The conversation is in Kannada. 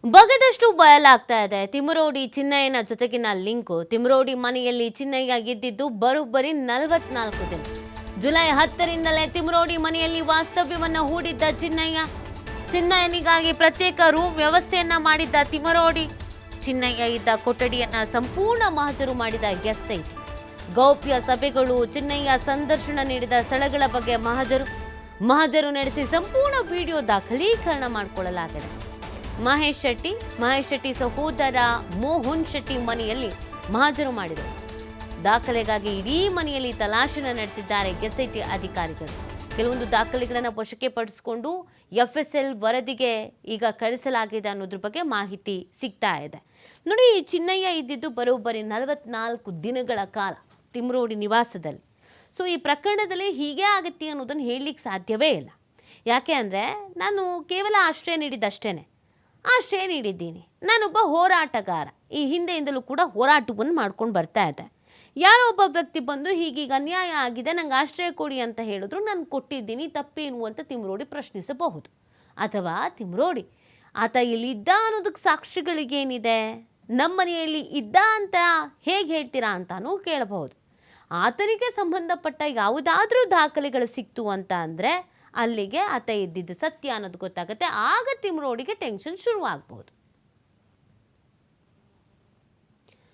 ಬಗೆದಷ್ಟು ಬಯಲಾಗ್ತಾ ಇದೆ ತಿಮರೋಡಿ ಚಿನ್ನಯ್ಯನ ಜೊತೆಗಿನ ಲಿಂಕು. ತಿಮರೋಡಿ ಮನೆಯಲ್ಲಿ ಚಿನ್ನಯ್ಯ ಇದ್ದಿದ್ದು ಬರೋಬ್ಬರಿ 44 ದಿನ. ಜುಲೈ 10ರಿಂದಲೇ ತಿಮರೋಡಿ ಮನೆಯಲ್ಲಿ ವಾಸ್ತವ್ಯವನ್ನ ಹೂಡಿದ್ದ ಚಿನ್ನಯ್ಯನಿಗಾಗಿ ಪ್ರತ್ಯೇಕ ರೂಮ್ ವ್ಯವಸ್ಥೆಯನ್ನ ಮಾಡಿದ್ದ ತಿಮರೋಡಿ. ಚಿನ್ನಯ್ಯ ಇದ್ದ ಕೊಠಡಿಯನ್ನ ಸಂಪೂರ್ಣ ಮಹಜರು ಮಾಡಿದ SIT. ಗೌಪ್ಯ ಸಭೆಗಳು, ಚಿನ್ನಯ್ಯ ಸಂದರ್ಶನ ನೀಡಿದ ಸ್ಥಳಗಳ ಬಗ್ಗೆ ಮಹಜರು ನಡೆಸಿ ಸಂಪೂರ್ಣ ವಿಡಿಯೋ ದಾಖಲೀಕರಣ ಮಾಡಿಕೊಳ್ಳಲಾಗಿದೆ. ಮಹೇಶ್ ಶೆಟ್ಟಿ ಸಹೋದರ ಮೋಹನ್ ಶೆಟ್ಟಿ ಮನೆಯಲ್ಲಿ ಮಹಜರು ಮಾಡಿದರು. ದಾಖಲೆಗಾಗಿ ಇಡೀ ಮನೆಯಲ್ಲಿ ತಲಾಶನ ನಡೆಸಿದ್ದಾರೆ SIT ಅಧಿಕಾರಿಗಳು. ಕೆಲವೊಂದು ದಾಖಲೆಗಳನ್ನು ವಶಕ್ಕೆ ಪಡಿಸಿಕೊಂಡು FSL ವರದಿಗೆ ಈಗ ಕಳಿಸಲಾಗಿದೆ ಅನ್ನೋದ್ರ ಬಗ್ಗೆ ಮಾಹಿತಿ ಸಿಗ್ತಾ ಇದೆ. ನೋಡಿ, ಚಿನ್ನಯ್ಯ ಇದ್ದಿದ್ದು ಬರೋಬ್ಬರಿ 44 ದಿನಗಳ ಕಾಲ ತಿಮರೋಡಿ ನಿವಾಸದಲ್ಲಿ. ಸೊ ಈ ಪ್ರಕರಣದಲ್ಲಿ ಹೀಗೆ ಆಗುತ್ತೆ ಅನ್ನೋದನ್ನು ಹೇಳಲಿಕ್ಕೆ ಸಾಧ್ಯವೇ ಇಲ್ಲ. ಯಾಕೆ ಅಂದರೆ ನಾನು ಕೇವಲ ಆಶ್ರಯ ನೀಡಿದ್ದೀನಿ. ನಾನೊಬ್ಬ ಹೋರಾಟಗಾರ. ಈ ಹಿಂದೆಯಿಂದಲೂ ಕೂಡ ಹೋರಾಟವನ್ನು ಮಾಡ್ಕೊಂಡು ಬರ್ತಾ ಇದ್ದೆ. ಯಾರೋ ಒಬ್ಬ ವ್ಯಕ್ತಿ ಬಂದು ಹೀಗೀಗ ಅನ್ಯಾಯ ಆಗಿದೆ, ನಂಗೆ ಆಶ್ರಯ ಕೊಡಿ ಅಂತ ಹೇಳಿದ್ರು, ನಾನು ಕೊಟ್ಟಿದ್ದೀನಿ, ತಪ್ಪೇನು ಅಂತ ತಿಮರೋಡಿ ಪ್ರಶ್ನಿಸಬಹುದು. ಅಥವಾ ತಿಮರೋಡಿ ಆತ ಇಲ್ಲಿದ್ದ ಅನ್ನೋದಕ್ಕೆ ಸಾಕ್ಷಿಗಳಿಗೇನಿದೆ, ನಮ್ಮ ಮನೆಯಲ್ಲಿ ಇದ್ದ ಅಂತ ಹೇಗೆ ಹೇಳ್ತೀರಾ ಅಂತಾನೂ ಕೇಳಬಹುದು. ಆತನಿಗೆ ಸಂಬಂಧಪಟ್ಟ ಯಾವುದಾದ್ರೂ ದಾಖಲೆಗಳು ಸಿಕ್ತು ಅಂತ ಅಂದರೆ ಅಲ್ಲಿಗೆ ಆತ ಇದ್ದಿದ್ದು ಸತ್ಯ ಅನ್ನೋದು ಗೊತ್ತಾಗುತ್ತೆ. ಆಗ ತಿಮರೋಡಿಗೆ ಟೆನ್ಷನ್ ಶುರುವಾಗ್ಬೋದು.